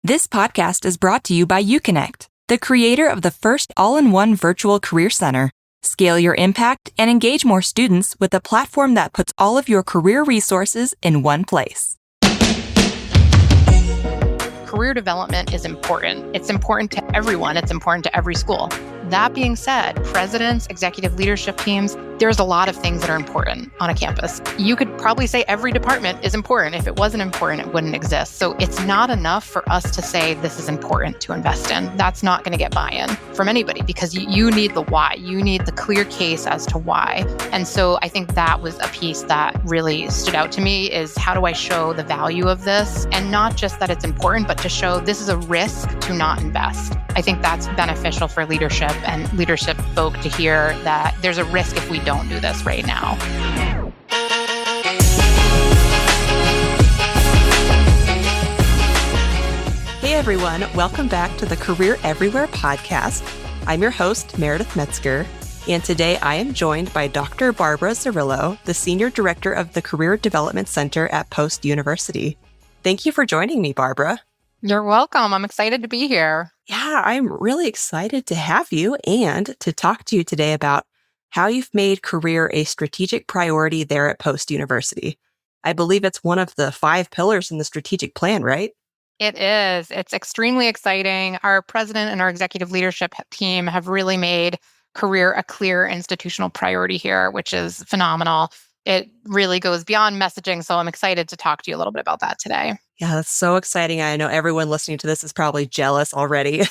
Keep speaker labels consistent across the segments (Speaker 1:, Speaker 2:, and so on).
Speaker 1: This podcast is brought to you by UConnect, the creator of the first all-in-one virtual career center. Scale your impact and engage more students with a platform that puts all of your career resources in one place.
Speaker 2: Career development is important. It's important to everyone. It's important to every school. That being said, presidents, executive leadership teams, there's a lot of things that are important on a campus. You could probably say every department is important. If it wasn't important, it wouldn't exist. So it's not enough for us to say this is important to invest in. That's not going to get buy-in from anybody because you need the why. You need the clear case as to why. And so I think that was a piece that really stood out to me is how do I show the value of this? And not just that it's important, but to show this is a risk to not invest. I think that's beneficial for leadership and leadership folk to hear that there's a risk if we don't do this right now.
Speaker 3: Hey everyone, welcome back to the Career Everywhere podcast. I'm your host, Meredith Metzger, and today I am joined by Dr. Barbara Zerillo, the Senior Director of the Career Development Center at Post University. Thank you for joining me, Barbara.
Speaker 2: You're welcome. I'm excited to be here.
Speaker 3: Yeah, I'm really excited to have you and to talk to you today about how you've made career a strategic priority there at Post University. I believe it's one of the 5 pillars in the strategic plan, right?
Speaker 2: It is. It's extremely exciting. Our president and our executive leadership team have really made career a clear institutional priority here, which is phenomenal. It really goes beyond messaging, so I'm excited to talk to you a little bit about that today.
Speaker 3: Yeah, that's so exciting. I know everyone listening to this is probably jealous already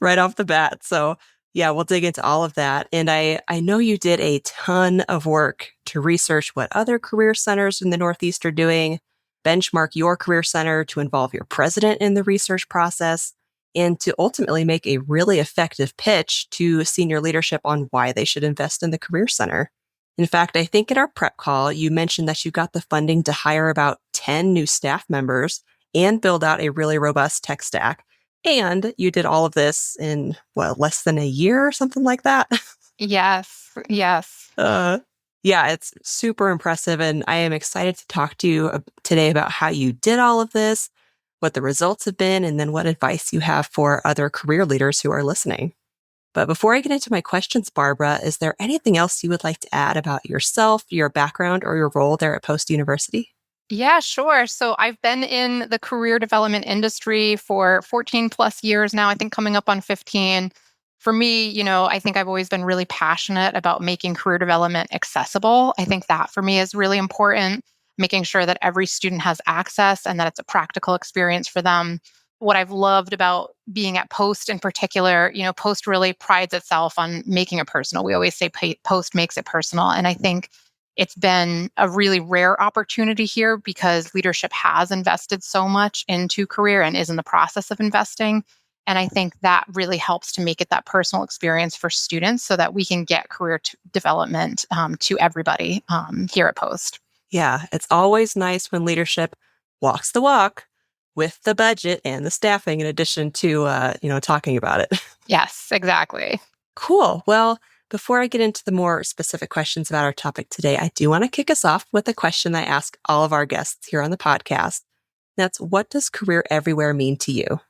Speaker 3: right off the bat. So yeah, we'll dig into all of that. And I know you did a ton of work to research what other career centers in the Northeast are doing, benchmark your career center to involve your president in the research process, and to ultimately make a really effective pitch to senior leadership on why they should invest in the career center. In fact, I think in our prep call, you mentioned that you got the funding to hire about 10 new staff members and build out a really robust tech stack. And you did all of this in, less than a year or something like that?
Speaker 2: Yes.
Speaker 3: Yeah, it's super impressive. And I am excited to talk to you today about how you did all of this, what the results have been, and then what advice you have for other career leaders who are listening. But before I get into my questions, Barbara, is there anything else you would like to add about yourself, your background, or your role there at Post University?
Speaker 2: Yeah, sure. So I've been in the career development industry for 14 plus years now, I think coming up on 15. For me, I think I've always been really passionate about making career development accessible. I think that for me is really important, making sure that every student has access and that it's a practical experience for them. What I've loved about being at Post in particular, Post really prides itself on making it personal. We always say Post makes it personal. And I think it's been a really rare opportunity here because leadership has invested so much into career and is in the process of investing. And I think that really helps to make it that personal experience for students so that we can get career development to everybody here at Post.
Speaker 3: Yeah, it's always nice when leadership walks the walk with the budget and the staffing in addition to, talking about it.
Speaker 2: Yes, exactly.
Speaker 3: Cool. Well, before I get into the more specific questions about our topic today, I do want to kick us off with a question I ask all of our guests here on the podcast. That's, what does career everywhere mean to you?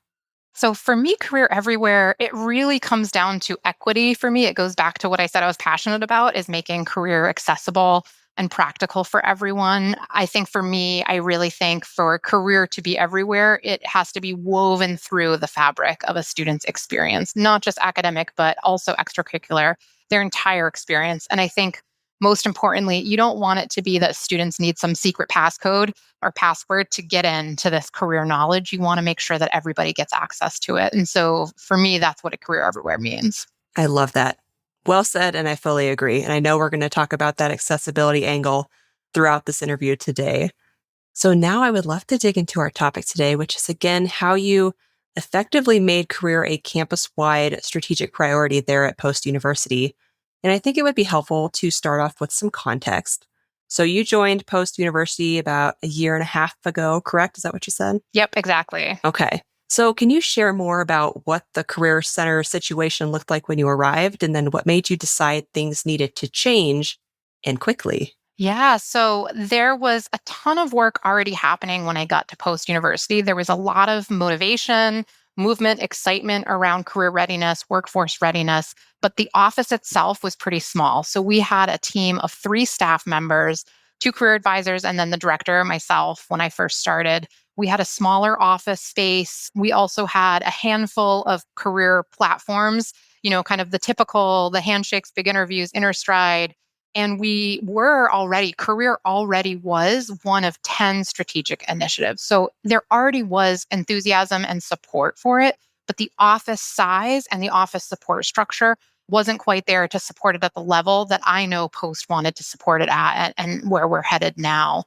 Speaker 2: So for me, career everywhere, it really comes down to equity. For me, it goes back to what I said I was passionate about, is making career accessible and practical for everyone. I think for me, I really think for career to be everywhere, it has to be woven through the fabric of a student's experience, not just academic, but also extracurricular, their entire experience. And I think most importantly, you don't want it to be that students need some secret passcode or password to get into this career knowledge. You want to make sure that everybody gets access to it. And so for me, that's what a career everywhere means.
Speaker 3: I love that. Well said, and I fully agree. And I know we're going to talk about that accessibility angle throughout this interview today. So now I would love to dig into our topic today, which is, again, how you effectively made career a campus-wide strategic priority there at Post University. And I think it would be helpful to start off with some context. So you joined Post University about a year and a half ago, correct? Is that what you said?
Speaker 2: Yep, exactly.
Speaker 3: Okay. So can you share more about what the Career Center situation looked like when you arrived, and then what made you decide things needed to change and quickly?
Speaker 2: Yeah, so there was a ton of work already happening when I got to post university. There was a lot of motivation, movement, excitement around career readiness, workforce readiness, but the office itself was pretty small. So we had a team of 3 staff members, 2 career advisors, and then the director, myself, when I first started. We had a smaller office space. We also had a handful of career platforms, kind of the typical, the handshakes, big interviews, inner stride. And career already was one of 10 strategic initiatives. So there already was enthusiasm and support for it, but the office size and the office support structure wasn't quite there to support it at the level that I know Post wanted to support it at and where we're headed now.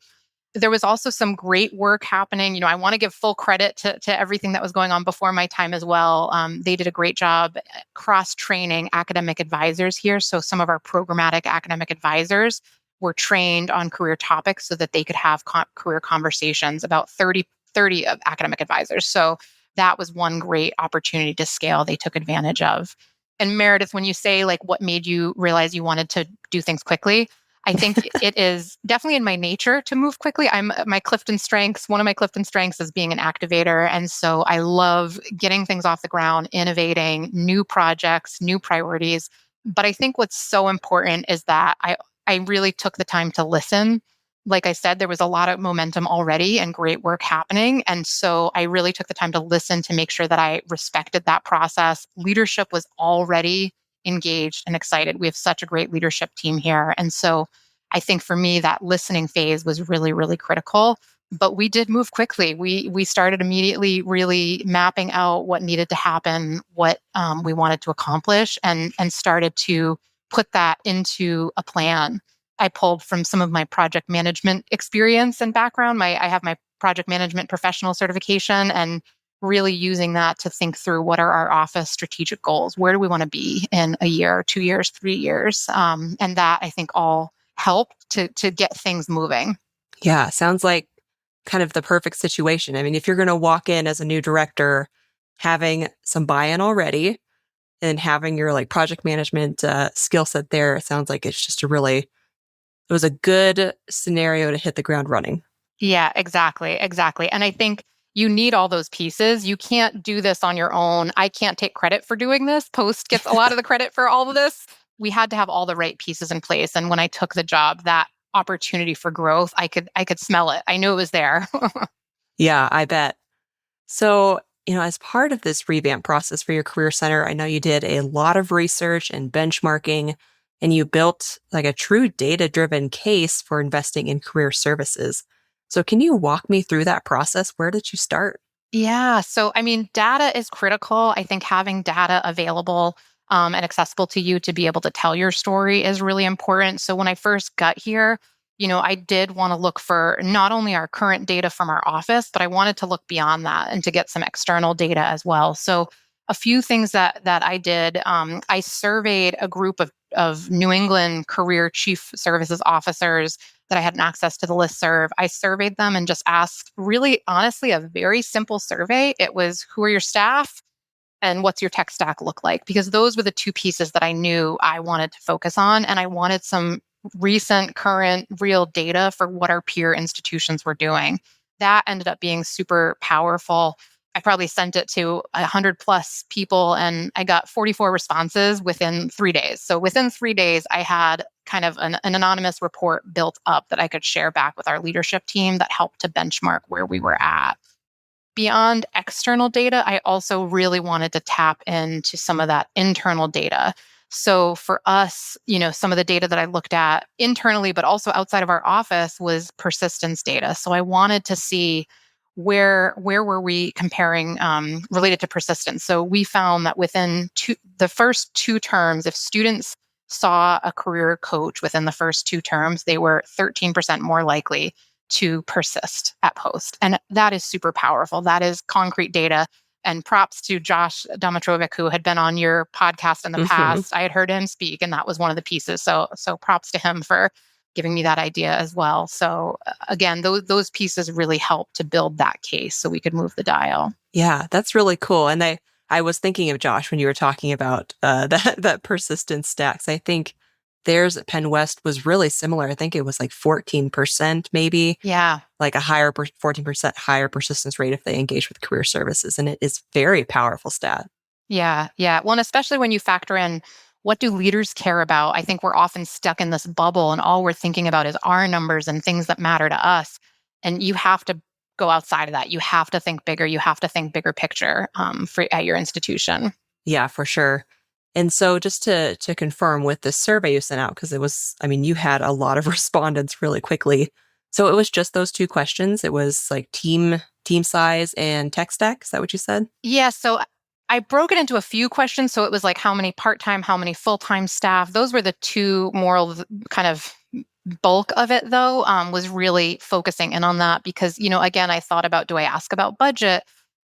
Speaker 2: There was also some great work happening. I want to give full credit to everything that was going on before my time as well. They did a great job cross-training academic advisors here. So some of our programmatic academic advisors were trained on career topics so that they could have career conversations, about 30 of academic advisors. So that was one great opportunity to scale they took advantage of. And Meredith, when you say like what made you realize you wanted to do things quickly, I think it is definitely in my nature to move quickly. One of my Clifton strengths is being an activator. And so I love getting things off the ground, innovating, new projects, new priorities. But I think what's so important is that I really took the time to listen. Like I said, there was a lot of momentum already and great work happening. And so I really took the time to listen to make sure that I respected that process. Leadership was already engaged and excited. We have such a great leadership team here. And so I think for me, that listening phase was really, really critical. But we did move quickly. We started immediately really mapping out what needed to happen, what we wanted to accomplish, and started to put that into a plan. I pulled from some of my project management experience and background. I have my project management professional certification, and really using that to think through what are our office strategic goals? Where do we want to be in a year, 2 years, 3 years? And that I think all helped to get things moving.
Speaker 3: Yeah, sounds like kind of the perfect situation. I mean, if you're going to walk in as a new director, having some buy-in already and having your like project management skill set there, it sounds like it's just it was a good scenario to hit the ground running.
Speaker 2: Yeah, exactly. Exactly. And I think you need all those pieces. You can't do this on your own. I can't take credit for doing this. Post gets a lot of the credit for all of this. We had to have all the right pieces in place. And when I took the job, that opportunity for growth, I could smell it. I knew it was there.
Speaker 3: Yeah, I bet. So, as part of this revamp process for your career center, I know you did a lot of research and benchmarking, and you built like a true data-driven case for investing in career services. So, can you walk me through that process? Where did you start?
Speaker 2: Yeah. So, I mean, data is critical. I think having data available and accessible to you to be able to tell your story is really important. So, when I first got here, I did want to look for not only our current data from our office, but I wanted to look beyond that and to get some external data as well. So, a few things that I did, I surveyed a group of New England career chief services officers that I had access to the listserv. I surveyed them and just asked really honestly a very simple survey. It was, who are your staff and what's your tech stack look like? Because those were the 2 pieces that I knew I wanted to focus on. And I wanted some recent, current, real data for what our peer institutions were doing. That ended up being super powerful. I probably sent it to 100 plus people and I got 44 responses within 3 days. So within 3 days, I had kind of an anonymous report built up that I could share back with our leadership team that helped to benchmark where we were at. Beyond external data, I also really wanted to tap into some of that internal data. So for us, some of the data that I looked at internally, but also outside of our office was persistence data. So I wanted to see where were we comparing related to persistence. So we found that within the first 2 terms, if students saw a career coach within the first 2 terms, they were 13% more likely to persist at Post. And that is super powerful. That is concrete data. And props to Josh Domitrovic, who had been on your podcast in the past. I had heard him speak, and that was one of the pieces. So props to him for giving me that idea as well. So again, those pieces really helped to build that case so we could move the dial.
Speaker 3: Yeah, that's really cool. And I was thinking of Josh when you were talking about that persistence stacks. I think theirs at Penn West was really similar. I think it was like 14%, maybe
Speaker 2: Yeah.
Speaker 3: like a 14% higher persistence rate if they engage with career services. And it is very powerful stat.
Speaker 2: Yeah. Yeah. Well, and especially when you factor in what do leaders care about? I think we're often stuck in this bubble and all we're thinking about is our numbers and things that matter to us. And you have to go outside of that. You have to think bigger. You have to think bigger picture at your institution.
Speaker 3: Yeah, for sure. And so just to confirm with the survey you sent out, because it was, I mean, you had a lot of respondents really quickly. So it was just those two questions. It was like team size and tech stack. Is that what you said?
Speaker 2: Yeah. So I broke it into a few questions. So it was like how many part-time, how many full-time staff. Those were the two more kind of bulk of it, though, was really focusing in on that because, again, I thought about, do I ask about budget?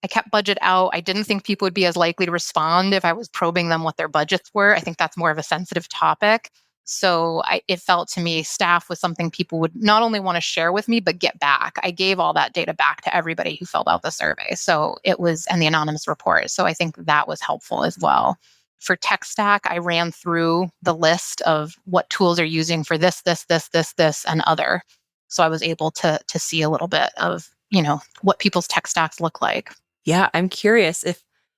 Speaker 2: I kept budget out. I didn't think people would be as likely to respond if I was probing them what their budgets were. I think that's more of a sensitive topic. So it felt to me staff was something people would not only want to share with me, but get back. I gave all that data back to everybody who filled out the survey. So it was, and the anonymous report. So I think that was helpful as well. For tech stack, I ran through the list of what tools are using for this, and other. So I was able to see a little bit of, what people's tech stacks look like.
Speaker 3: Yeah, I'm curious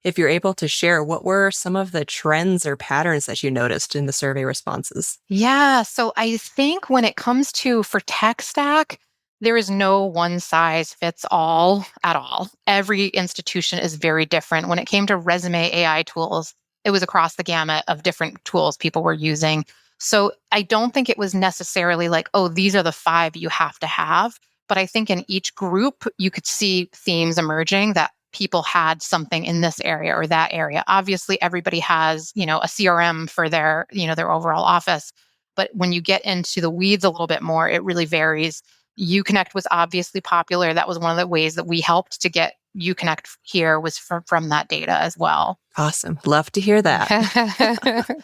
Speaker 3: if you're able to share what were some of the trends or patterns that you noticed in the survey responses.
Speaker 2: Yeah, so I think when it comes to for tech stack, there is no one size fits all at all. Every institution is very different. When it came to resume AI tools, it was across the gamut of different tools people were using. So I don't think it was necessarily like, oh, these are the 5 you have to have. But I think in each group, you could see themes emerging that people had something in this area or that area. Obviously, everybody has, a CRM for their overall office. But when you get into the weeds a little bit more, it really varies. Uconnect was obviously popular. That was one of the ways that we helped to get Uconnect here was from that data as well.
Speaker 3: Awesome. Love to hear that.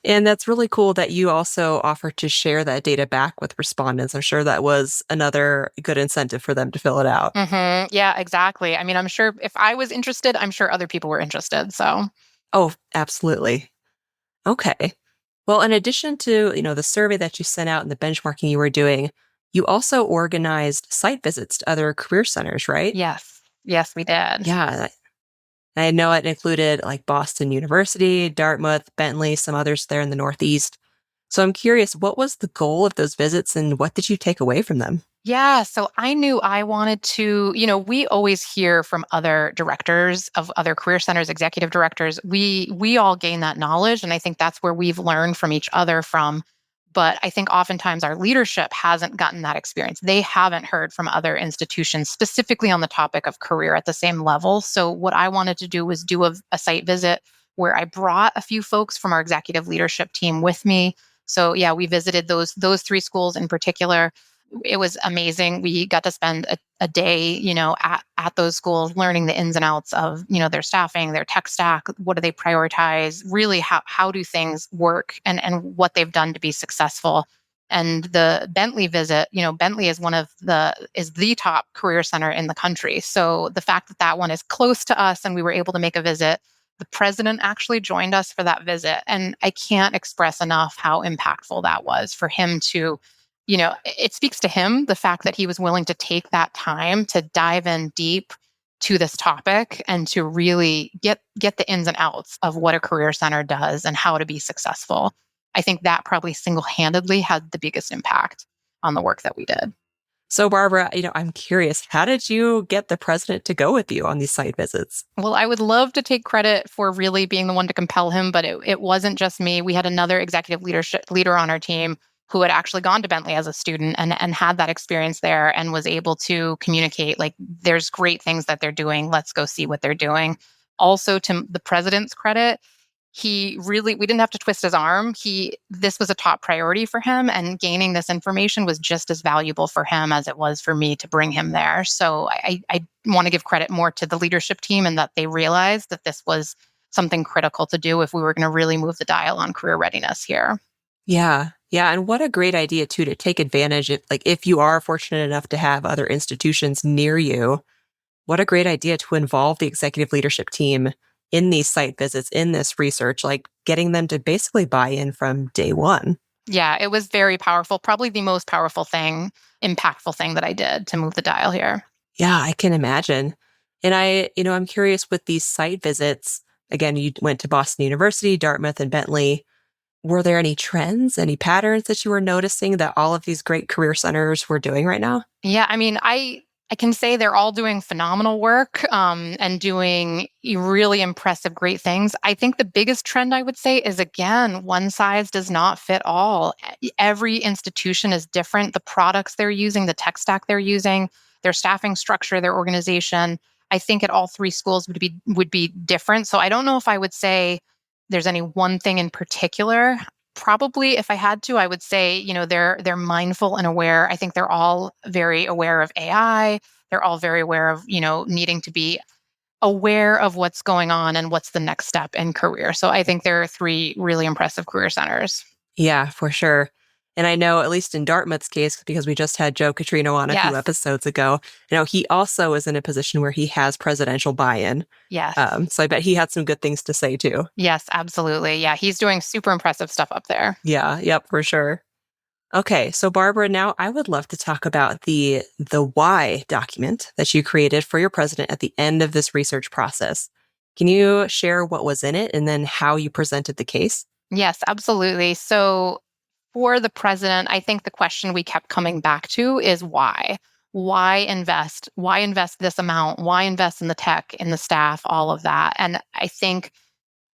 Speaker 3: And that's really cool that you also offered to share that data back with respondents. I'm sure that was another good incentive for them to fill it out.
Speaker 2: Mm-hmm. Yeah, exactly. I mean, I'm sure if I was interested, I'm sure other people were interested. So,
Speaker 3: Oh, absolutely. Okay. Well, in addition to, the survey that you sent out and the benchmarking you were doing, you also organized site visits to other career centers, right?
Speaker 2: yes, we did.
Speaker 3: Yeah. I know it included like Boston University, Dartmouth, Bentley, some others there in the Northeast. So I'm curious, what was the goal of those visits and what did you take away from them?
Speaker 2: Yeah, so I knew I wanted to, we always hear from other directors of other career centers, executive directors. We all gain that knowledge, and I think that's where we've learned from each other from. But I think oftentimes our leadership hasn't gotten that experience. They haven't heard from other institutions specifically on the topic of career at the same level. So what I wanted to do was do a site visit where I brought a few folks from our executive leadership team with me. So yeah, we visited those 3 schools in particular. It was amazing. We got to spend a day, at those schools learning the ins and outs of, their staffing, their tech stack. What do they prioritize? Really, how do things work and what they've done to be successful. And the Bentley visit, Bentley is the top career center in the country. So the fact that one is close to us and we were able to make a visit, the president actually joined us for that visit. And I can't express enough how impactful that was for him to it speaks to him, the fact that he was willing to take that time to dive in deep to this topic and to really get the ins and outs of what a career center does and how to be successful. I think that probably single-handedly had the biggest impact on the work that we did.
Speaker 3: So Barbara, I'm curious, how did you get the president to go with you on these site visits?
Speaker 2: Well, I would love to take credit for really being the one to compel him, but it wasn't just me. We had another executive leader on our team who had actually gone to Bentley as a student and had that experience there and was able to communicate, like, there's great things that they're doing. Let's go see what they're doing. Also, to the president's credit, we didn't have to twist his arm. This was a top priority for him, and gaining this information was just as valuable for him as it was for me to bring him there. So I want to give credit more to the leadership team and that they realized that this was something critical to do if we were going to really move the dial on career readiness here.
Speaker 3: Yeah. Yeah. And what a great idea too, to take advantage of, like, if you are fortunate enough to have other institutions near you, what a great idea to involve the executive leadership team in these site visits, in this research, like getting them to basically buy in from day one.
Speaker 2: Yeah, it was very powerful. Probably the most powerful thing, impactful thing that I did to move the dial here.
Speaker 3: Yeah, I can imagine. And I'm curious with these site visits. Again, you went to Boston University, Dartmouth, and Bentley. Were there any trends, any patterns that you were noticing that all of these great career centers were doing right now?
Speaker 2: Yeah, I mean, I can say they're all doing phenomenal work and doing really impressive, great things. I think the biggest trend I would say is again, one size does not fit all. Every institution is different. The products they're using, the tech stack they're using, their staffing structure, their organization. I think at all three schools would be different. So I don't know if I would say there's any one thing in particular. Probably if I had to, I would say, they're mindful and aware. I think they're all very aware of AI. They're all very aware of, needing to be aware of what's going on and what's the next step in career. So I think there are three really impressive career centers.
Speaker 3: Yeah, for sure. And I know, at least in Dartmouth's case, because we just had Joe Catrino on a few
Speaker 2: Yes.
Speaker 3: episodes ago, he also is in a position where he has presidential buy-in.
Speaker 2: Yes.
Speaker 3: So I bet he had some good things to say too.
Speaker 2: Yes, absolutely. Yeah, he's doing super impressive stuff up there.
Speaker 3: Yeah, yep, for sure. Okay, so Barbara, now I would love to talk about the why document that you created for your president at the end of this research process. Can you share what was in it and then how you presented the case?
Speaker 2: Yes, absolutely. So for the president, I think the question we kept coming back to is why? Why invest? Why invest this amount? Why invest in the tech, in the staff, all of that? And I think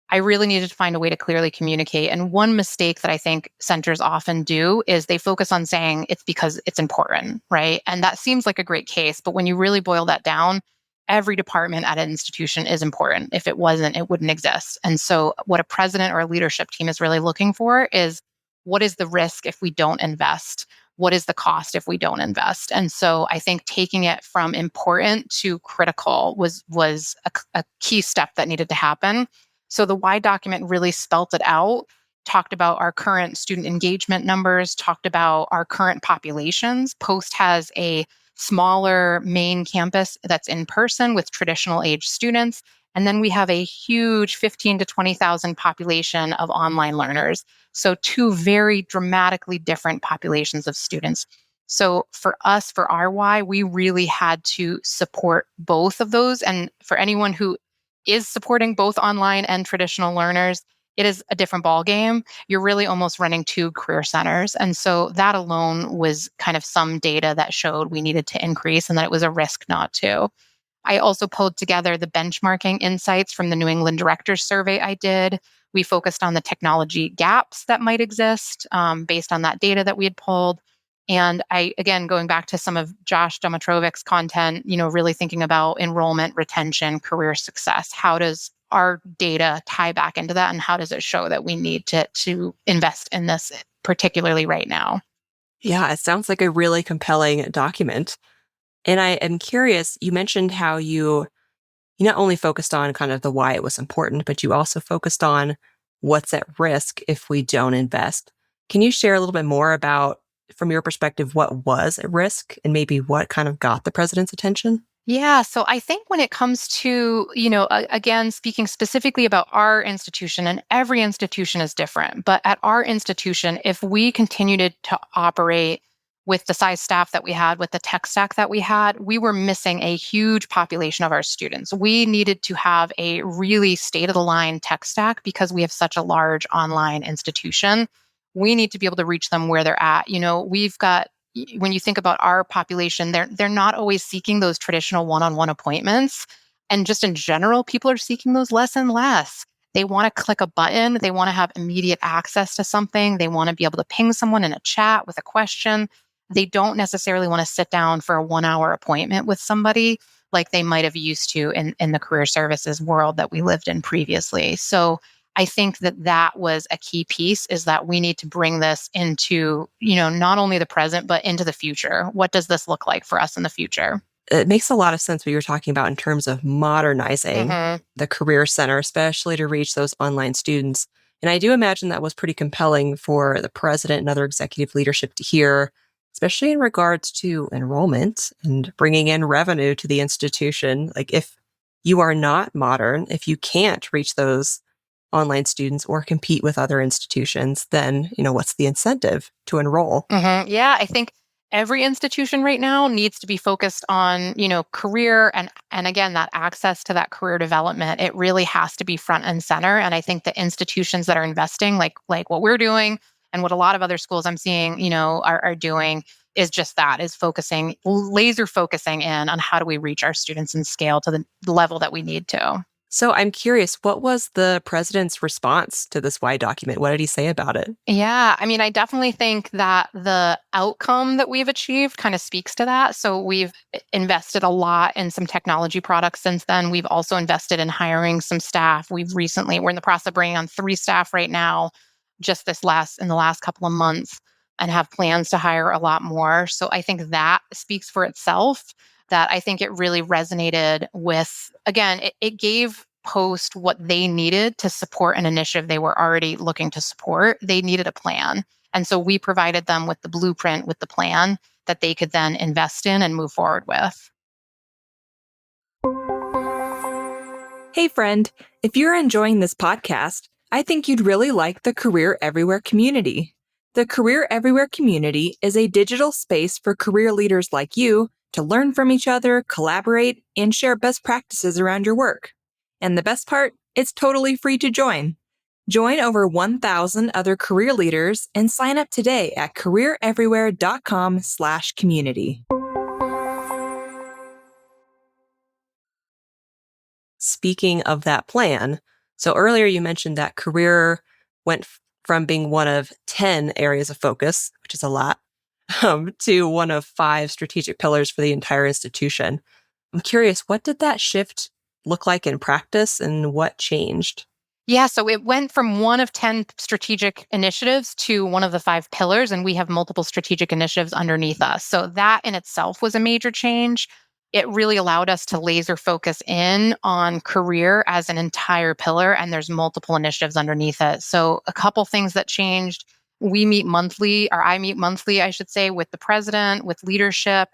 Speaker 2: I really needed to find a way to clearly communicate. And one mistake that I think centers often do is they focus on saying it's because it's important, right? And that seems like a great case. But when you really boil that down, every department at an institution is important. If it wasn't, it wouldn't exist. And so, what a president or a leadership team is really looking for is what is the risk if we don't invest? What is the cost if we don't invest? And so I think taking it from important to critical was a key step that needed to happen. So the why document really spelt it out, talked about our current student engagement numbers, talked about our current populations. Post has a smaller main campus that's in person with traditional age students. And then we have a huge 15 to 20,000 population of online learners. So two very dramatically different populations of students. So for us, for our why, we really had to support both of those. And for anyone who is supporting both online and traditional learners, it is a different ballgame. You're really almost running two career centers. And so that alone was kind of some data that showed we needed to increase and that it was a risk not to. I also pulled together the benchmarking insights from the New England Directors Survey I did. We focused on the technology gaps that might exist based on that data that we had pulled. And I, again, going back to some of Josh Domitrovic's content, really thinking about enrollment, retention, career success. How does our data tie back into that? And how does it show that we need to invest in this, particularly right now?
Speaker 3: Yeah, it sounds like a really compelling document. And I am curious, you mentioned how you not only focused on kind of the why it was important, but you also focused on what's at risk if we don't invest. Can you share a little bit more about, from your perspective, what was at risk and maybe what kind of got the president's attention?
Speaker 2: Yeah. So I think when it comes to, again, speaking specifically about our institution, and every institution is different, but at our institution, if we continued to operate with the size staff that we had, with the tech stack that we had, we were missing a huge population of our students. We needed to have a really state of the line tech stack because we have such a large online institution. We need to be able to reach them where they're at. We've got when you think about our population, they're not always seeking those traditional one-on-one appointments. And just in general, people are seeking those less and less. They want to click a button. They want to have immediate access to something. They want to be able to ping someone in a chat with a question. They don't necessarily want to sit down for a 1-hour appointment with somebody like they might have used to in the career services world that we lived in previously. So I think that was a key piece, is that we need to bring this into, not only the present, but into the future. What does this look like for us in the future?
Speaker 3: It makes a lot of sense what you're talking about in terms of modernizing
Speaker 2: Mm-hmm.
Speaker 3: the Career Center, especially to reach those online students. And I do imagine that was pretty compelling for the president and other executive leadership to hear, especially in regards to enrollment and bringing in revenue to the institution. Like, if you are not modern, if you can't reach those online students or compete with other institutions, then, what's the incentive to enroll?
Speaker 2: Yeah, I think every institution right now needs to be focused on, career and again, that access to that career development. It really has to be front and center. And I think the institutions that are investing, like what we're doing and what a lot of other schools I'm seeing, are doing is just that, is laser focusing in on how do we reach our students and scale to the level that we need to.
Speaker 3: So I'm curious, what was the president's response to this wide document? What did he say about it?
Speaker 2: Yeah, I mean, I definitely think that the outcome that we've achieved kind of speaks to that. So we've invested a lot in some technology products since then. We've also invested in hiring some staff. We're in the process of bringing on 3 staff right now, just in the last couple of months, and have plans to hire a lot more. So I think that speaks for itself. That I think it really resonated with, again, it gave Post what they needed to support an initiative they were already looking to support. They needed a plan. And so we provided them with the blueprint, with the plan that they could then invest in and move forward with.
Speaker 1: Hey, friend, if you're enjoying this podcast, I think you'd really like the Career Everywhere community. The Career Everywhere community is a digital space for career leaders like you to learn from each other, collaborate, and share best practices around your work. And the best part, it's totally free to join. Join over 1,000 other career leaders and sign up today at careereverywhere.com/community.
Speaker 3: Speaking of that plan, so earlier you mentioned that career went from being one of 10 areas of focus, which is a lot, to one of 5 strategic pillars for the entire institution. I'm curious, what did that shift look like in practice and what changed?
Speaker 2: Yeah, so it went from one of 10 strategic initiatives to one of the 5 pillars, and we have multiple strategic initiatives underneath us. So that in itself was a major change. It really allowed us to laser focus in on career as an entire pillar, and there's multiple initiatives underneath it. So a couple things that changed. We meet monthly, or I meet monthly, I should say, with the president, with leadership,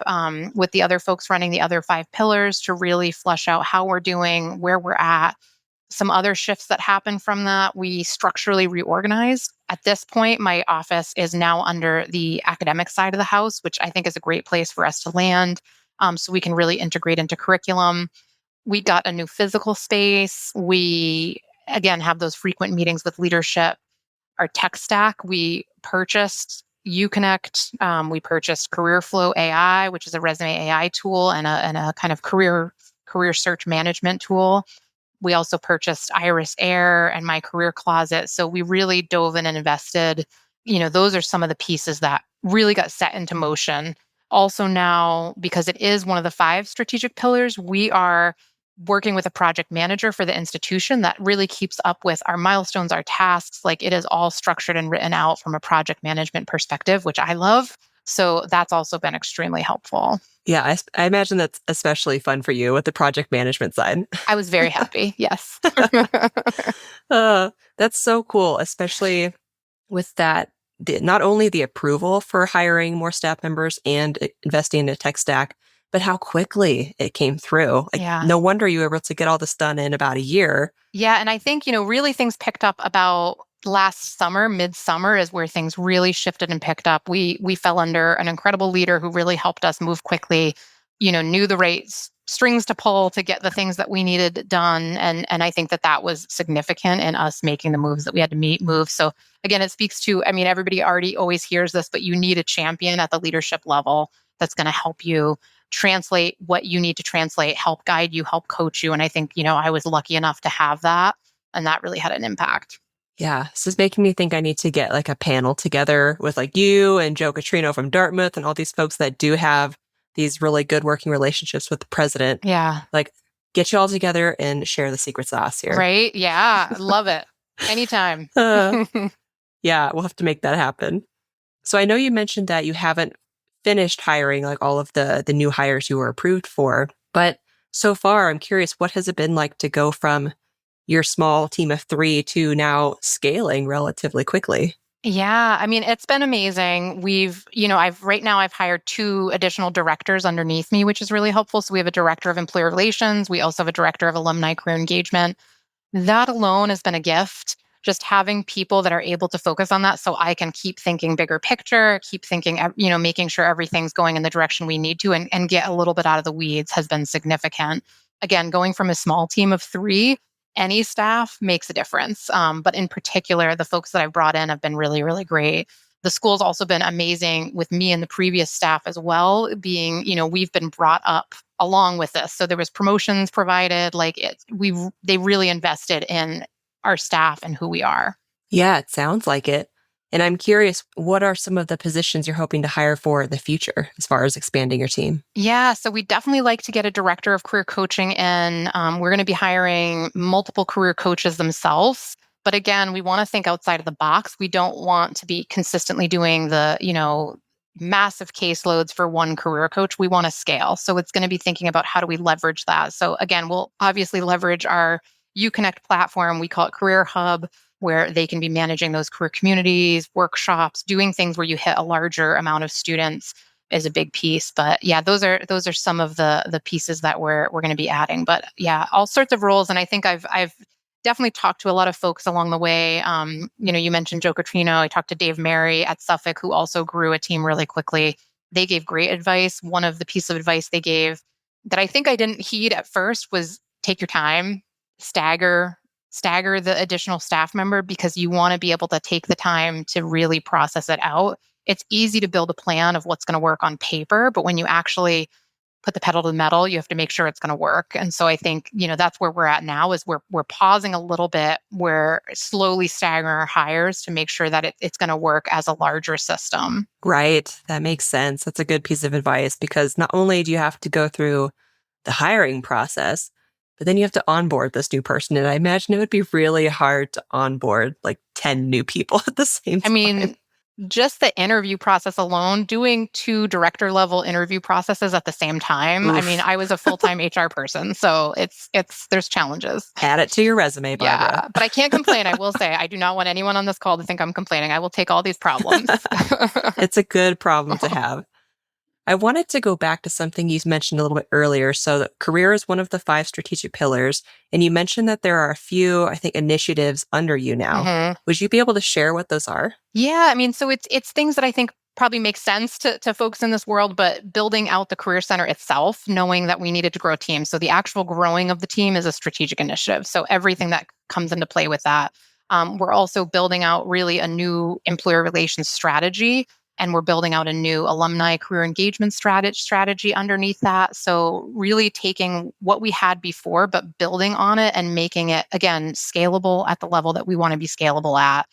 Speaker 2: with the other folks running the other 5 pillars to really flesh out how we're doing, where we're at. Some other shifts that happened from that, we structurally reorganized. At this point, my office is now under the academic side of the house, which I think is a great place for us to land, so we can really integrate into curriculum. We got a new physical space. We, again, have those frequent meetings with leadership. Our tech stack, we purchased UConnect. We purchased CareerFlow AI, which is a resume AI tool and a kind of career search management tool. We also purchased Iris Air and My Career Closet. So we really dove in and invested. Those are some of the pieces that really got set into motion. Also now, because it is one of the 5 strategic pillars, we are working with a project manager for the institution that really keeps up with our milestones, our tasks. Like, it is all structured and written out from a project management perspective, which I love. So that's also been extremely helpful.
Speaker 3: Yeah, I imagine that's especially fun for you with the project management side.
Speaker 2: I was very happy. Yes.
Speaker 3: That's so cool, especially with that, not only the approval for hiring more staff members and investing in a tech stack, but how quickly it came through.
Speaker 2: Yeah.
Speaker 3: No wonder you were able to get all this done in about a year.
Speaker 2: Yeah. And I think, really things picked up about last summer. Midsummer is where things really shifted and picked up. We fell under an incredible leader who really helped us move quickly, knew the right strings to pull to get the things that we needed done. And I think that was significant in us making the moves that we had to move. So again, it speaks to, everybody already always hears this, but you need a champion at the leadership level that's going to help you translate what you need to translate, help guide you, help coach you. And I think, I was lucky enough to have that, and that really had an impact.
Speaker 3: Yeah, this is making me think I need to get like a panel together with like you and Joe Catrino from Dartmouth and all these folks that do have these really good working relationships with the president.
Speaker 2: Yeah.
Speaker 3: Like, get you all together and share the secret sauce here.
Speaker 2: Right? Yeah. Love it. Anytime.
Speaker 3: Yeah, we'll have to make that happen. So I know you mentioned that you haven't finished hiring like all of the new hires you were approved for, but so far I'm curious, what has it been like to go from your small team of 3 to now scaling relatively quickly?
Speaker 2: Yeah, it's been amazing. I've hired 2 additional directors underneath me, which is really helpful. So we have a director of employee relations. We also have a director of alumni career engagement. That alone has been a gift. Just having people that are able to focus on that so I can keep thinking bigger picture, keep thinking, making sure everything's going in the direction we need to and get a little bit out of the weeds has been significant. Again, going from a small team of 3, any staff makes a difference. But in particular, the folks that I've brought in have been really, really great. The school's also been amazing with me and the previous staff as well, being, we've been brought up along with this. So there was promotions provided, they really invested in our staff and who we are.
Speaker 3: Yeah, it sounds like it. And I'm curious, what are some of the positions you're hoping to hire for in the future as far as expanding your team?
Speaker 2: Yeah, so we definitely like to get a director of career coaching in. We're going to be hiring multiple career coaches themselves. But again, we want to think outside of the box. We don't want to be consistently doing the, massive caseloads for one career coach. We want to scale. So it's going to be thinking about how do we leverage that. So again, we'll obviously leverage our UConnect platform. We call it Career Hub, where they can be managing those career communities, workshops, doing things where you hit a larger amount of students is a big piece. But yeah, those are some of the pieces that we're going to be adding. But yeah, all sorts of roles. And I think I've definitely talked to a lot of folks along the way. You mentioned Joe Catrino. I talked to Dave Mary at Suffolk, who also grew a team really quickly. They gave great advice. One of the pieces of advice they gave that I think I didn't heed at first was take your time, stagger the additional staff member, because you want to be able to take the time to really process it out. It's easy to build a plan of what's going to work on paper, but when you actually put the pedal to the metal, you have to make sure it's going to work. And so I think, that's where we're at now is we're pausing a little bit. We're slowly staggering our hires to make sure that it's going to work as a larger system.
Speaker 3: Right. That makes sense. That's a good piece of advice because not only do you have to go through the hiring process, but then you have to onboard this new person. And I imagine it would be really hard to onboard like 10 new people at the same time.
Speaker 2: I mean, just the interview process alone, doing 2 director level interview processes at the same time.
Speaker 3: Oof.
Speaker 2: I mean, I was a full-time HR person, so there's challenges.
Speaker 3: Add it to your resume, Barbara.
Speaker 2: Yeah, but I can't complain. I will say, I do not want anyone on this call to think I'm complaining. I will take all these problems.
Speaker 3: It's a good problem to have. I wanted to go back to something you mentioned a little bit earlier. So the career is one of the 5 strategic pillars. And you mentioned that there are a few, I think, initiatives under you now.
Speaker 2: Mm-hmm.
Speaker 3: Would you be able to share what those are?
Speaker 2: Yeah, I mean, so it's things that I think probably make sense to folks in this world, but building out the Career Center itself, knowing that we needed to grow a team. So the actual growing of the team is a strategic initiative. So everything that comes into play with that. We're also building out really a new employer relations strategy. And we're building out a new alumni career engagement strategy underneath that. So really taking what we had before, but building on it and making it, again, scalable at the level that we want to be scalable at.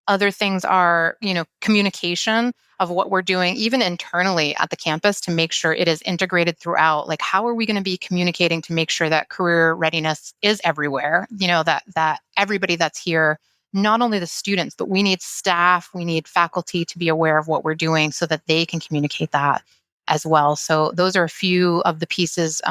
Speaker 2: Other things are, communication of what we're doing, even internally at the campus, to make sure it is integrated throughout. Like, how are we going to be communicating to make sure that career readiness is everywhere? That everybody that's here, not only the students, but we need staff, we need faculty to be aware of what we're doing so that they can communicate that as well. So those are a few of the pieces.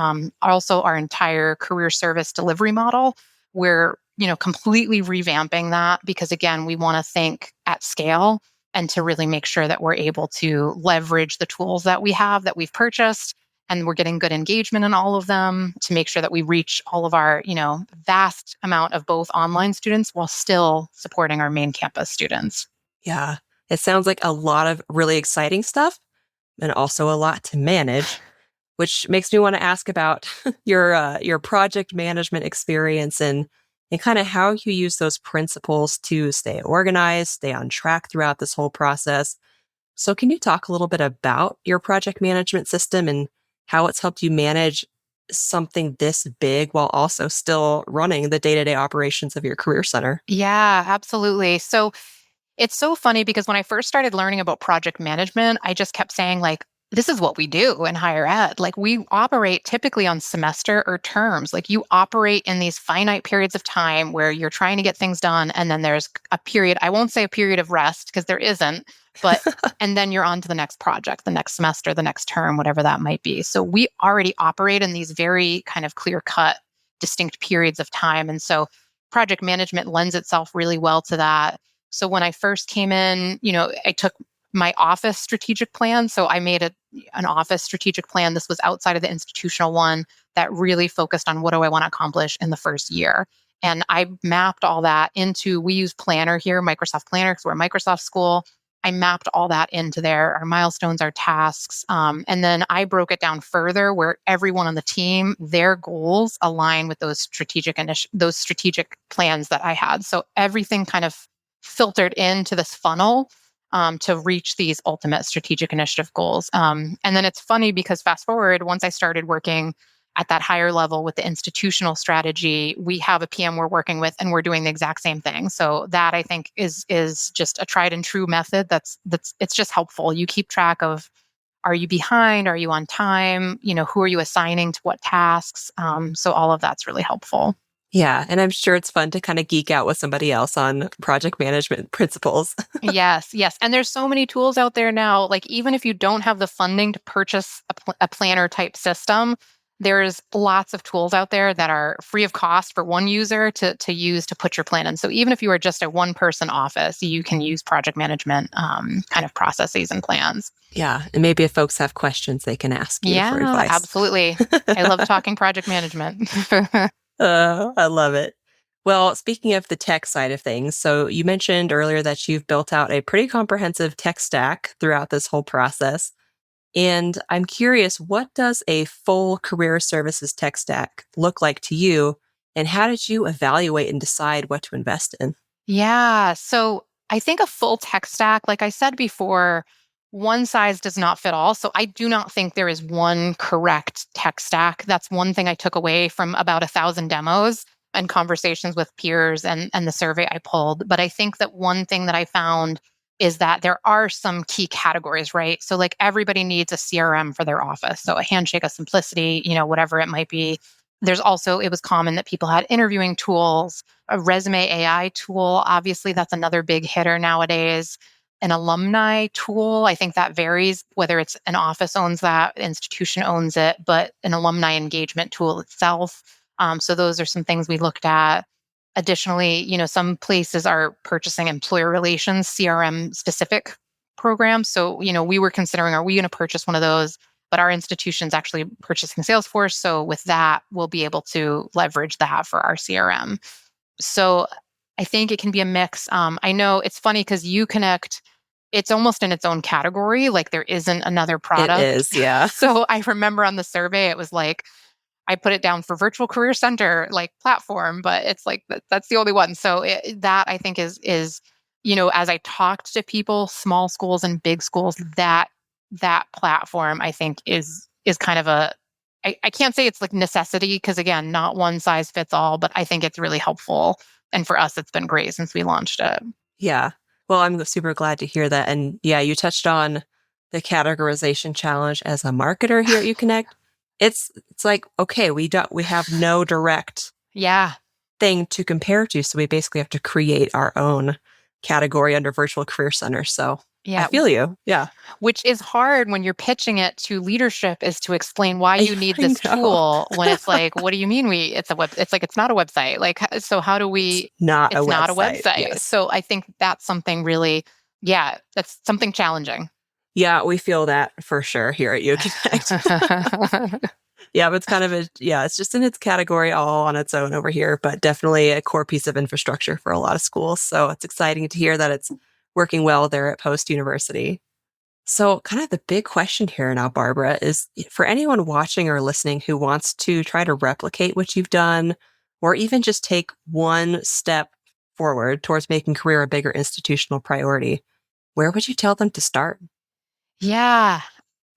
Speaker 2: Also, our entire career service delivery model, we're completely revamping that because, again, we want to think at scale and to really make sure that we're able to leverage the tools that we have that we've purchased, and we're getting good engagement in all of them to make sure that we reach all of our, vast amount of both online students while still supporting our main campus students.
Speaker 3: Yeah, it sounds like a lot of really exciting stuff and also a lot to manage, which makes me want to ask about your project management experience and kind of how you use those principles to stay organized, stay on track throughout this whole process. So can you talk a little bit about your project management system and how it's helped you manage something this big while also still running the day-to-day operations of your career center?
Speaker 2: Yeah, absolutely. So it's so funny because when I first started learning about project management, I just kept saying, like, this is what we do in higher ed. Like, we operate typically on semester or terms. Like, you operate in these finite periods of time where you're trying to get things done. And then there's a period, I won't say a period of rest because there isn't, but, and then you're on to the next project, the next semester, the next term, whatever that might be. So we already operate in these very kind of clear-cut, distinct periods of time. And so project management lends itself really well to that. So when I first came in, I took my office strategic plan. So I made an office strategic plan. This was outside of the institutional one that really focused on what do I want to accomplish in the first year. And I mapped all that into, we use Planner here, Microsoft Planner, because we're a Microsoft school. I mapped all that into there, our milestones, our tasks. And then I broke it down further where everyone on the team, their goals align with those strategic plans that I had. So everything kind of filtered into this funnel to reach these ultimate strategic initiative goals. And then it's funny because fast forward, once I started working at that higher level with the institutional strategy, we have a PM we're working with and we're doing the exact same thing. So that I think is just a tried and true method that's it's just helpful. You keep track of, are you behind? Are you on time? Who are you assigning to what tasks? So all of that's really helpful.
Speaker 3: Yeah. And I'm sure it's fun to kind of geek out with somebody else on project management principles.
Speaker 2: Yes, yes. And there's so many tools out there now. Like even if you don't have the funding to purchase a planner type system, there's lots of tools out there that are free of cost for one user to use to put your plan in. So even if you are just a one-person office, you can use project management kind of processes and plans.
Speaker 3: Yeah. And maybe if folks have questions, they can ask you for advice.
Speaker 2: Absolutely. I love talking project management.
Speaker 3: I love it. Well, speaking of the tech side of things, so you mentioned earlier that you've built out a pretty comprehensive tech stack throughout this whole process. And I'm curious, what does a full career services tech stack look like to you? And how did you evaluate and decide what to invest in?
Speaker 2: Yeah. So I think a full tech stack, like I said before, one size does not fit all. So I do not think there is one correct tech stack. That's one thing I took away from about 1,000 demos and conversations with peers and the survey I pulled. But I think that one thing that I found is that there are some key categories, right? So like everybody needs a CRM for their office. So a handshake, a simplicity, whatever it might be. There's also, it was common that people had interviewing tools, a resume AI tool. Obviously, that's another big hitter nowadays. An alumni tool, I think that varies whether it's an office owns that, institution owns it, but an alumni engagement tool itself. So those are some things we looked at. Additionally, some places are purchasing employer relations CRM specific programs. So, we were considering, are we going to purchase one of those? But our institution's actually purchasing Salesforce. So with that, we'll be able to leverage that for our CRM. So I think it can be a mix. I know it's funny because UConnect, it's almost in its own category. Like there isn't another product.
Speaker 3: It is, yeah.
Speaker 2: So I remember on the survey, it was like, I put it down for virtual career center, like platform, but it's like, that's the only one. So that I think is, as I talked to people, small schools and big schools, that platform I think is kind of I can't say it's like necessity because again, not one size fits all, but I think it's really helpful. And for us, it's been great since we launched it.
Speaker 3: Yeah. Well, I'm super glad to hear that. And yeah, you touched on the categorization challenge as a marketer here at UConnect. It's like, okay, we have no direct thing to compare to. So we basically have to create our own category under Virtual Career Center. So I feel you. Yeah.
Speaker 2: Which is hard when you're pitching it to leadership, is to explain why you need this tool when it's like, what do you mean it's like, it's not a website. Like, so how do we, it's not a website.
Speaker 3: Yes.
Speaker 2: So I think that's something really, that's something challenging.
Speaker 3: Yeah, we feel that for sure here at UConnect. Yeah, but it's kind of it's just in its category all on its own over here, but definitely a core piece of infrastructure for a lot of schools. So it's exciting to hear that it's working well there at Post University. So kind of the big question here now, Barbara, is for anyone watching or listening who wants to try to replicate what you've done, or even just take one step forward towards making career a bigger institutional priority, where would you tell them to start?
Speaker 2: Yeah,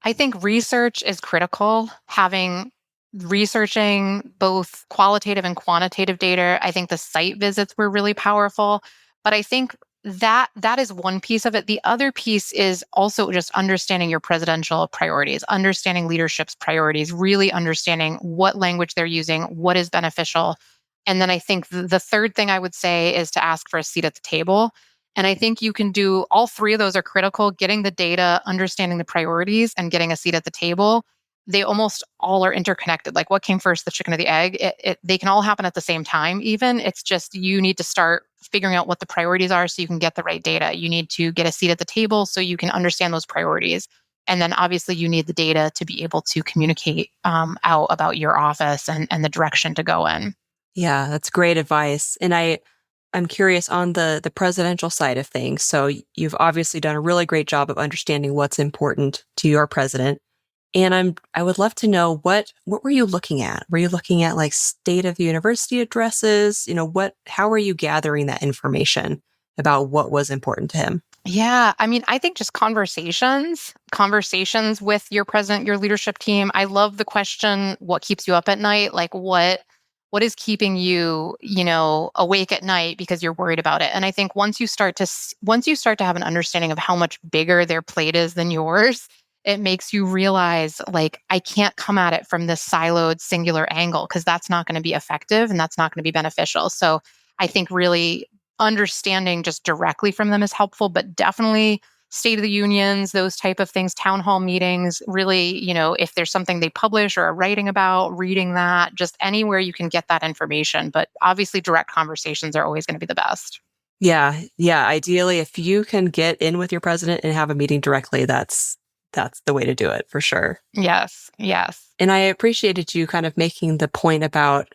Speaker 2: I think research is critical. Researching both qualitative and quantitative data. I think the site visits were really powerful, but I think that is one piece of it. The other piece is also just understanding your presidential priorities, understanding leadership's priorities, really understanding what language they're using, what is beneficial. And then I think the third thing I would say is to ask for a seat at the table. And I think you can do all three of those are critical: getting the data, understanding the priorities, and getting a seat at the table. They almost all are interconnected. Like what came first, the chicken or the egg? They can all happen at the same time even. It's just you need to start figuring out what the priorities are so you can get the right data. You need to get a seat at the table so you can understand those priorities. And then obviously you need the data to be able to communicate out about your office and the direction to go in.
Speaker 3: Yeah, that's great advice. And I'm curious on the presidential side of things. So you've obviously done a really great job of understanding what's important to your president. And I would love to know what were you looking at? Were you looking at like state of the university addresses? How were you gathering that information about what was important to him?
Speaker 2: Yeah, I mean, I think just conversations with your president, your leadership team. I love the question, what keeps you up at night? Like what is keeping you, awake at night because you're worried about it? And I think once you start to have an understanding of how much bigger their plate is than yours, it makes you realize like I can't come at it from this siloed singular angle because that's not going to be effective and that's not going to be beneficial. So I think really understanding just directly from them is helpful, but definitely State of the Unions, those type of things, town hall meetings, really, if there's something they publish or are writing about, reading that, just anywhere you can get that information. But obviously direct conversations are always going to be the best.
Speaker 3: Yeah, yeah. Ideally, if you can get in with your president and have a meeting directly, that's the way to do it for sure.
Speaker 2: Yes, yes.
Speaker 3: And I appreciated you kind of making the point about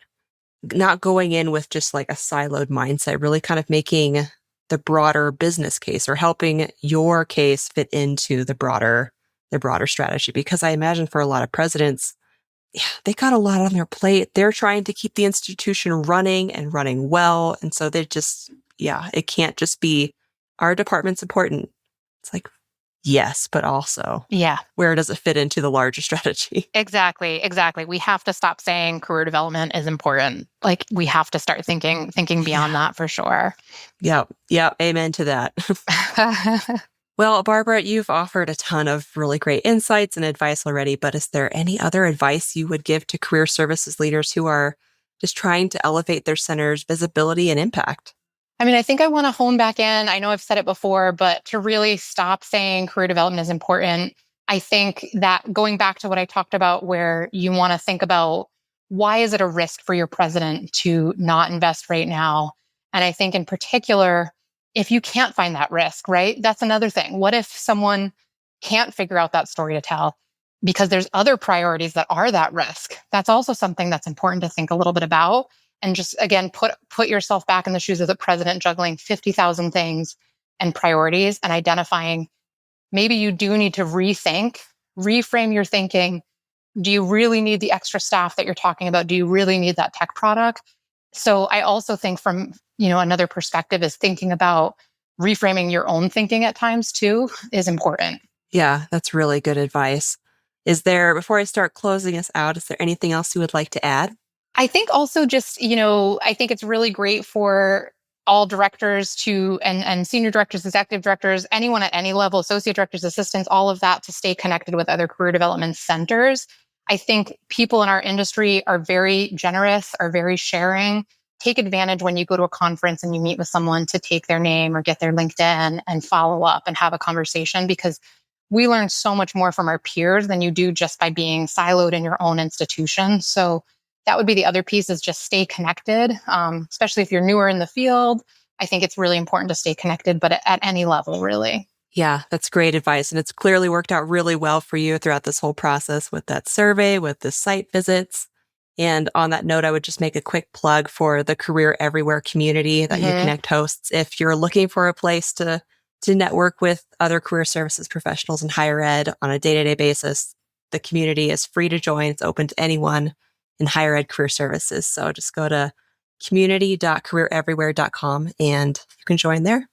Speaker 3: not going in with just like a siloed mindset, really kind of making the broader business case or helping your case fit into the broader strategy. Because I imagine for a lot of presidents, yeah, they got a lot on their plate. They're trying to keep the institution running and running well. And so it can't just be our department's important. It's like, yes, but also
Speaker 2: Yeah,
Speaker 3: where does it fit into the larger strategy?
Speaker 2: exactly. Exactly. We have to stop saying career development is important. Like we have to start thinking beyond
Speaker 3: Yeah.
Speaker 2: that for sure.
Speaker 3: Yep. Yep. Amen to that. Well, Barbara, you've offered a ton of really great insights and advice already, but is there any other advice you would give to career services leaders who are just trying to elevate their center's visibility and impact?
Speaker 2: I mean, I think I want to hone back in. I know I've said it before, but to really stop saying career development is important, I think that going back to what I talked about, where you want to think about why is it a risk for your president to not invest right now? And I think in particular, if you can't find that risk, right? That's another thing. What if someone can't figure out that story to tell because there's other priorities that are that risk? That's also something that's important to think a little bit about and just again put yourself back in the shoes of the president juggling 50,000 things and priorities and identifying maybe you do need to reframe your thinking. Do you really need the extra staff that you're talking about? Do you really need that tech product? So I also think from another perspective is thinking about reframing your own thinking at times too is important.
Speaker 3: Yeah, that's really good advice. Before I start closing us out, is there anything else you would like to add?
Speaker 2: I think also just, I think it's really great for all directors and senior directors, executive directors, anyone at any level, associate directors, assistants, all of that to stay connected with other career development centers. I think people in our industry are very generous, are very sharing. Take advantage when you go to a conference and you meet with someone to take their name or get their LinkedIn and follow up and have a conversation because we learn so much more from our peers than you do just by being siloed in your own institution. So that would be the other piece is just stay connected, especially if you're newer in the field. I think it's really important to stay connected, but at any level, really.
Speaker 3: Yeah, that's great advice. And it's clearly worked out really well for you throughout this whole process with that survey, with the site visits. And on that note, I would just make a quick plug for the Career Everywhere community that UConnect hosts. If you're looking for a place to network with other career services professionals in higher ed on a day-to-day basis, the community is free to join. It's open to anyone in higher ed career services. So just go to community.careereverywhere.com and you can join there.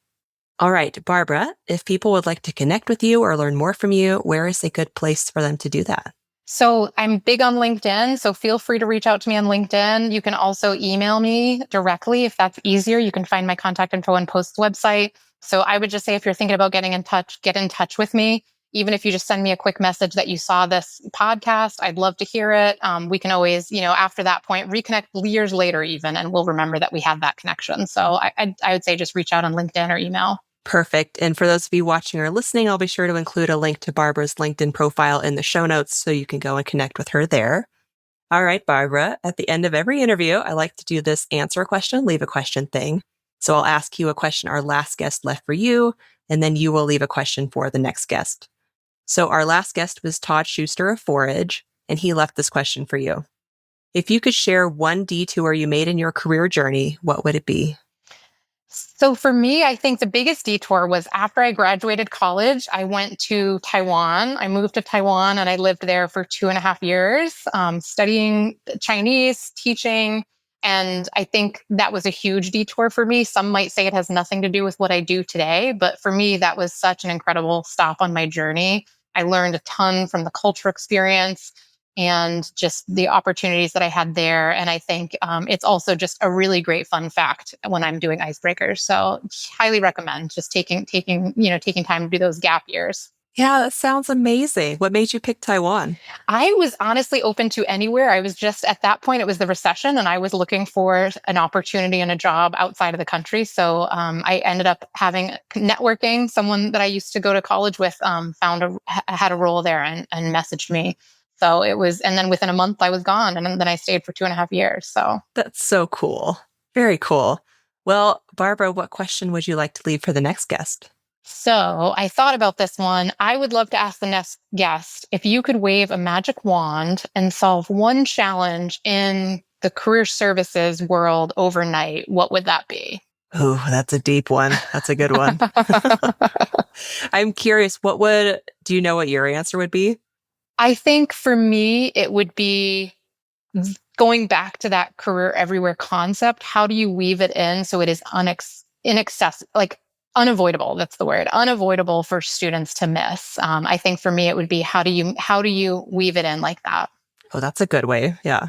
Speaker 3: All right, Barbara, if people would like to connect with you or learn more from you, where is a good place for them to do that?
Speaker 2: So I'm big on LinkedIn, so feel free to reach out to me on LinkedIn. You can also email me directly if that's easier. You can find my contact info on Post's website. So I would just say if you're thinking about getting in touch, get in touch with me. Even if you just send me a quick message that you saw this podcast, I'd love to hear it. We can always, after that point, reconnect years later even, and we'll remember that we had that connection. So I would say just reach out on LinkedIn or email.
Speaker 3: Perfect. And for those of you watching or listening, I'll be sure to include a link to Barbara's LinkedIn profile in the show notes so you can go and connect with her there. All right, Barbara, at the end of every interview, I like to do this answer a question, leave a question thing. So I'll ask you a question our last guest left for you, and then you will leave a question for the next guest. So our last guest was Todd Schuster of Forage, and he left this question for you. If you could share one detour you made in your career journey, what would it be?
Speaker 2: So for me, I think the biggest detour was after I graduated college, I went to Taiwan. I moved to Taiwan and I lived there for 2.5 years, studying Chinese, teaching. And I think that was a huge detour for me. Some might say it has nothing to do with what I do today, but for me, that was such an incredible stop on my journey. I learned a ton from the culture experience and just the opportunities that I had there. And I think it's also just a really great fun fact when I'm doing icebreakers. So highly recommend just taking time to do those gap years.
Speaker 3: Yeah, that sounds amazing. What made you pick Taiwan?
Speaker 2: I was honestly open to anywhere. I was just at that point, it was the recession and I was looking for an opportunity and a job outside of the country. So I ended up having networking. Someone that I used to go to college with had a role there and messaged me. So it was, and then within a month I was gone and then I stayed for 2.5 years. So
Speaker 3: That's so cool. Very cool. Well, Barbara, what question would you like to leave for the next guest?
Speaker 2: So I thought about this one. I would love to ask the next guest if you could wave a magic wand and solve one challenge in the career services world overnight, what would that be?
Speaker 3: Ooh, that's a deep one. That's a good one. I'm curious, do you know what your answer would be?
Speaker 2: I think for me, it would be going back to that career everywhere concept. How do you weave it in so it is inaccessible, like unavoidable? That's the word, unavoidable for students to miss. I think for me, it would be how do you weave it in like that?
Speaker 3: Oh, that's a good way. Yeah,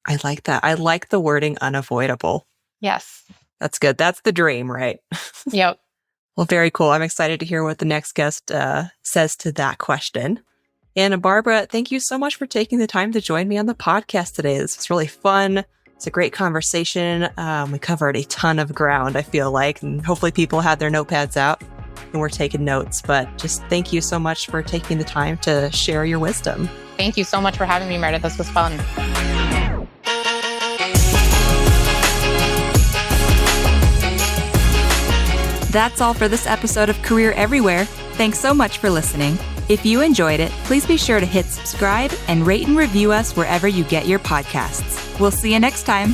Speaker 3: I like that. I like the wording unavoidable.
Speaker 2: Yes,
Speaker 3: that's good. That's the dream, right?
Speaker 2: Yep.
Speaker 3: Well, very cool. I'm excited to hear what the next guest says to that question. And Barbara, thank you so much for taking the time to join me on the podcast today. This was really fun. It's a great conversation. We covered a ton of ground, I feel like, and hopefully people had their notepads out and were taking notes. But just thank you so much for taking the time to share your wisdom.
Speaker 2: Thank you so much for having me, Meredith. This was fun.
Speaker 1: That's all for this episode of Career Everywhere. Thanks so much for listening. If you enjoyed it, please be sure to hit subscribe and rate and review us wherever you get your podcasts. We'll see you next time.